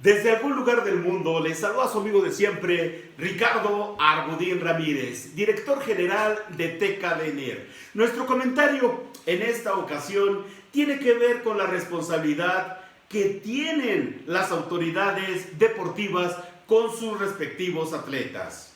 Desde algún lugar del mundo les saluda a su amigo de siempre, Ricardo Argudín Ramírez, director general de TECADENER. Nuestro comentario en esta ocasión tiene que ver con la responsabilidad que tienen las autoridades deportivas con sus respectivos atletas.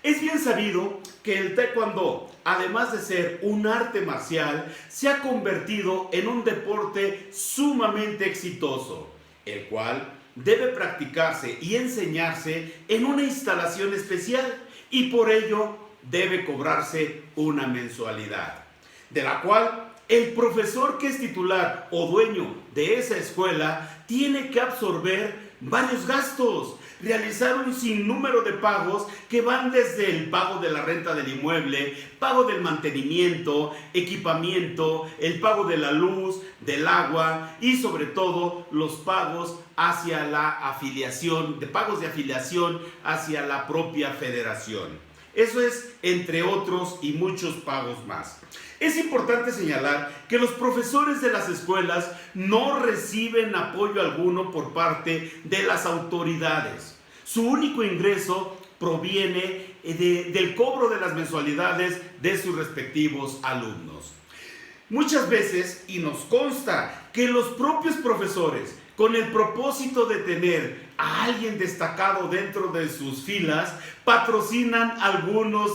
Es bien sabido que el taekwondo, además de ser un arte marcial, se ha convertido en un deporte sumamente exitoso, el cual debe practicarse y enseñarse en una instalación especial y por ello debe cobrarse una mensualidad, de la cual el profesor que es titular o dueño de esa escuela tiene que absorber varios gastos, realizar un sinnúmero de pagos que van desde el pago de la renta del inmueble, pago del mantenimiento, equipamiento, el pago de la luz, del agua y sobre todo los pagos hacia la afiliación, de pagos de afiliación hacia la propia federación. Eso es entre otros y muchos pagos más. Es importante señalar que los profesores de las escuelas no reciben apoyo alguno por parte de las autoridades. Su único ingreso proviene del cobro de las mensualidades de sus respectivos alumnos. Muchas veces, y nos consta, que los propios profesores, con el propósito de tener a alguien destacado dentro de sus filas, patrocinan a algunos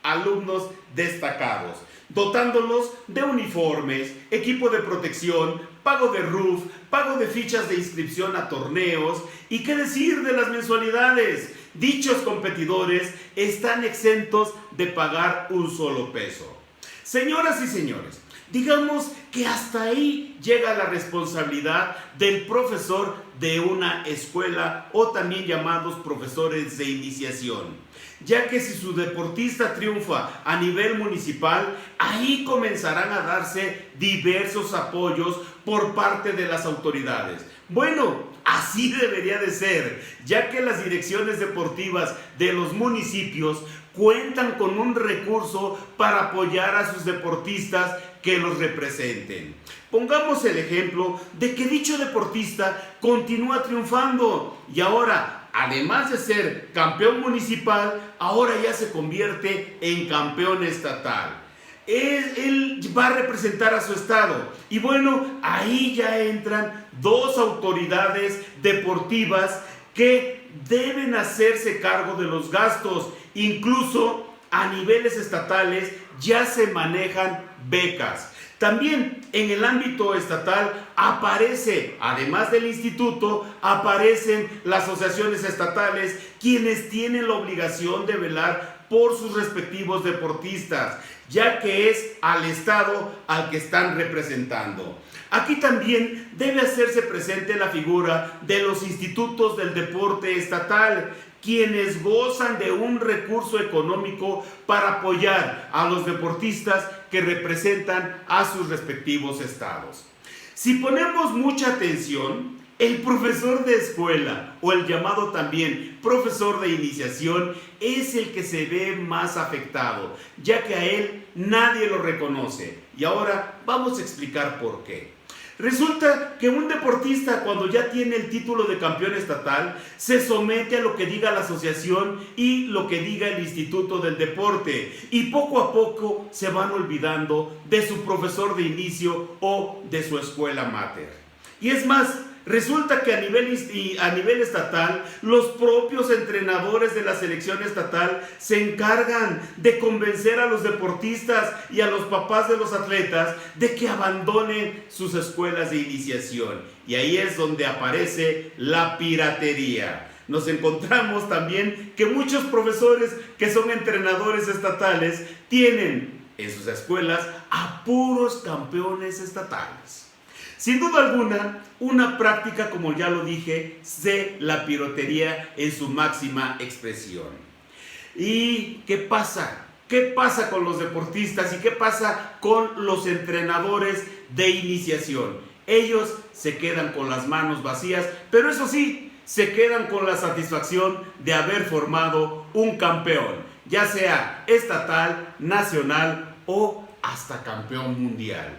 alumnos destacados, dotándolos de uniformes, equipo de protección, pago de RUF, pago de fichas de inscripción a torneos y qué decir de las mensualidades. Dichos competidores están exentos de pagar un solo peso. Señoras y señores, digamos que hasta ahí llega la responsabilidad del profesor de una escuela o también llamados profesores de iniciación, ya que si su deportista triunfa a nivel municipal, ahí comenzarán a darse diversos apoyos por parte de las autoridades. Bueno, así debería de ser, ya que las direcciones deportivas de los municipios cuentan con un recurso para apoyar a sus deportistas que los representen. Pongamos el ejemplo de que dicho deportista continúa triunfando y ahora, además de ser campeón municipal, ahora ya se convierte en campeón estatal. Él va a representar a su estado y bueno, ahí ya entran dos autoridades deportivas que deben hacerse cargo de los gastos. Incluso a niveles estatales ya se manejan becas. También en el ámbito estatal aparece, además del instituto, aparecen las asociaciones estatales, quienes tienen la obligación de velar por sus respectivos deportistas, ya que es al estado al que están representando. Aquí también debe hacerse presente la figura de los institutos del deporte estatal, quienes gozan de un recurso económico para apoyar a los deportistas que representan a sus respectivos estados. Si ponemos mucha atención, el profesor de escuela o el llamado también profesor de iniciación es el que se ve más afectado, ya que a él nadie lo reconoce. Y ahora vamos a explicar por qué. Resulta que un deportista, cuando ya tiene el título de campeón estatal, se somete a lo que diga la asociación y lo que diga el instituto del deporte, y poco a poco se van olvidando de su profesor de inicio o de su escuela mater. Y es más, resulta que a nivel estatal, los propios entrenadores de la selección estatal se encargan de convencer a los deportistas y a los papás de los atletas de que abandonen sus escuelas de iniciación. Y ahí es donde aparece la piratería. Nos encontramos también que muchos profesores que son entrenadores estatales tienen en sus escuelas a puros campeones estatales. Sin duda alguna, una práctica, como ya lo dije, de la piratería en su máxima expresión. ¿Y qué pasa? ¿Qué pasa con los deportistas y qué pasa con los entrenadores de iniciación? Ellos se quedan con las manos vacías, pero eso sí, se quedan con la satisfacción de haber formado un campeón, ya sea estatal, nacional o hasta campeón mundial.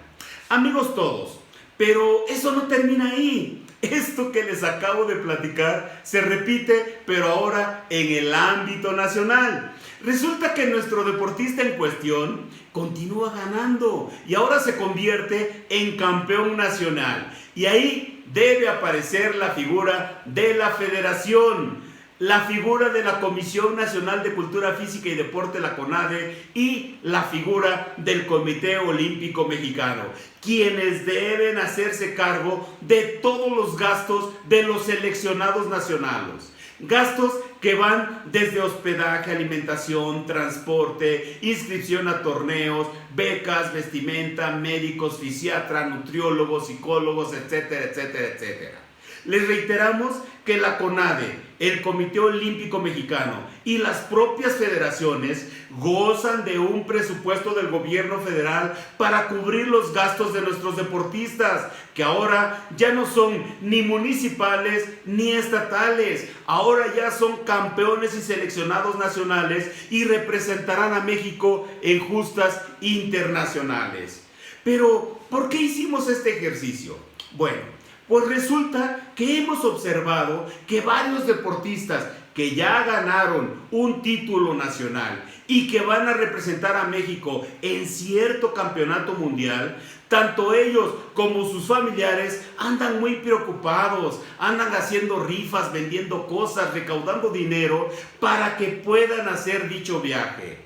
Amigos todos, pero eso no termina ahí. Esto que les acabo de platicar se repite, pero ahora en el ámbito nacional. Resulta que nuestro deportista en cuestión continúa ganando y ahora se convierte en campeón nacional. Y ahí debe aparecer la figura de la federación, la figura de la Comisión Nacional de Cultura Física y Deporte, la CONADE, y la figura del Comité Olímpico Mexicano, quienes deben hacerse cargo de todos los gastos de los seleccionados nacionales. Gastos que van desde hospedaje, alimentación, transporte, inscripción a torneos, becas, vestimenta, médicos, fisiatra, nutriólogos, psicólogos, etcétera, etcétera, etcétera. Les reiteramos que la CONADE, el Comité Olímpico Mexicano y las propias federaciones gozan de un presupuesto del gobierno federal para cubrir los gastos de nuestros deportistas, que ahora ya no son ni municipales ni estatales, ahora ya son campeones y seleccionados nacionales y representarán a México en justas internacionales. Pero, ¿por qué hicimos este ejercicio? Bueno, pues resulta que hemos observado que varios deportistas que ya ganaron un título nacional y que van a representar a México en cierto campeonato mundial, tanto ellos como sus familiares andan muy preocupados, andan haciendo rifas, vendiendo cosas, recaudando dinero para que puedan hacer dicho viaje.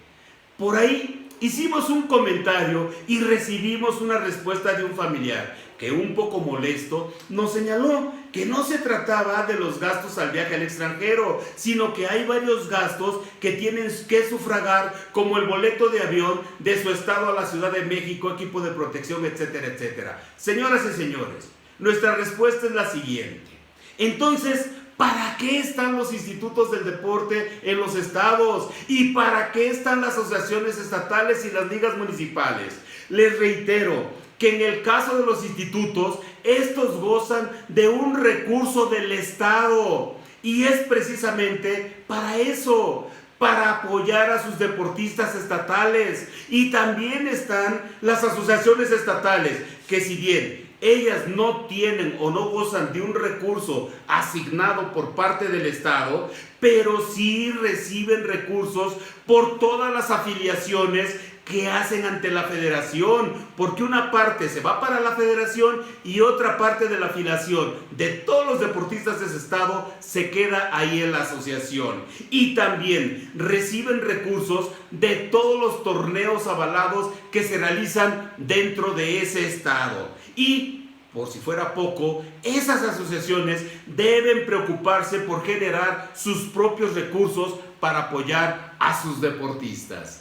Por ahí hicimos un comentario y recibimos una respuesta de un familiar que, un poco molesto, nos señaló que no se trataba de los gastos al viaje al extranjero, sino que hay varios gastos que tienen que sufragar, como el boleto de avión de su estado a la Ciudad de México, equipo de protección, etcétera, etcétera. Señoras y señores, nuestra respuesta es la siguiente. Entonces, ¿para qué están los institutos del deporte en los estados? ¿Y para qué están las asociaciones estatales y las ligas municipales? Les reitero que en el caso de los institutos, estos gozan de un recurso del Estado. Y es precisamente para eso, para apoyar a sus deportistas estatales. Y también están las asociaciones estatales, que si bien ellas no tienen o no gozan de un recurso asignado por parte del Estado, pero sí reciben recursos por todas las afiliaciones que hacen ante la federación, porque una parte se va para la federación y otra parte de la afiliación de todos los deportistas de ese estado se queda ahí en la asociación. Y también reciben recursos de todos los torneos avalados que se realizan dentro de ese estado. Y por si fuera poco, esas asociaciones deben preocuparse por generar sus propios recursos para apoyar a sus deportistas.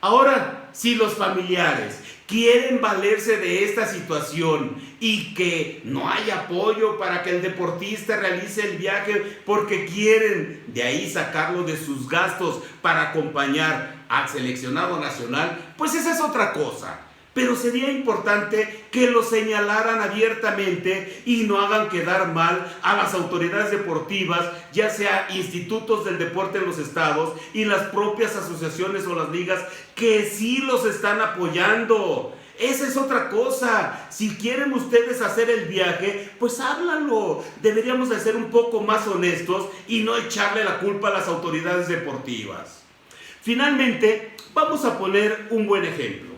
Ahora, si los familiares quieren valerse de esta situación y que no hay apoyo para que el deportista realice el viaje porque quieren de ahí sacarlo de sus gastos para acompañar al seleccionado nacional, pues esa es otra cosa. Pero sería importante que lo señalaran abiertamente y no hagan quedar mal a las autoridades deportivas, ya sea institutos del deporte en los estados y las propias asociaciones o las ligas que sí los están apoyando. Esa es otra cosa. Si quieren ustedes hacer el viaje, pues háblalo. Deberíamos de ser un poco más honestos y no echarle la culpa a las autoridades deportivas. Finalmente, vamos a poner un buen ejemplo.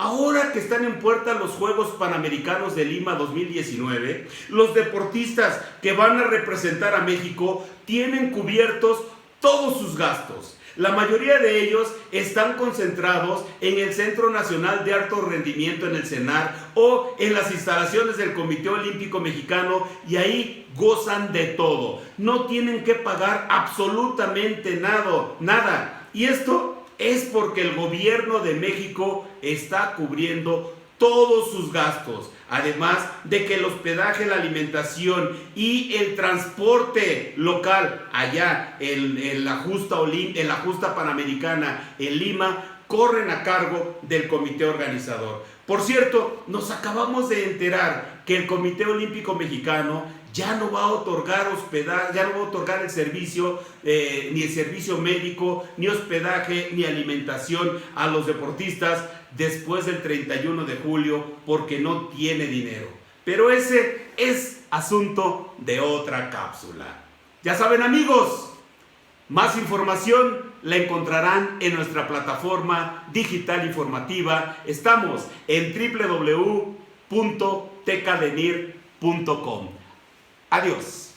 Ahora que están en puerta los Juegos Panamericanos de Lima 2019, los deportistas que van a representar a México tienen cubiertos todos sus gastos. La mayoría de ellos están concentrados en el Centro Nacional de Alto Rendimiento, en el CENAR, o en las instalaciones del Comité Olímpico Mexicano, y ahí gozan de todo. No tienen que pagar absolutamente nada. Y esto es porque el gobierno de México está cubriendo todos sus gastos, además de que el hospedaje, la alimentación y el transporte local allá en la justa Panamericana en Lima corren a cargo del comité organizador. Por cierto, nos acabamos de enterar que el Comité Olímpico Mexicano ya no va a otorgar hospedaje, ya no va a otorgar el servicio, ni el servicio médico, ni hospedaje, ni alimentación a los deportistas después del 31 de julio porque no tiene dinero. Pero ese es asunto de otra cápsula. Ya saben, amigos, más información la encontrarán en nuestra plataforma digital informativa. Estamos en www.tecadenir.com. Adiós.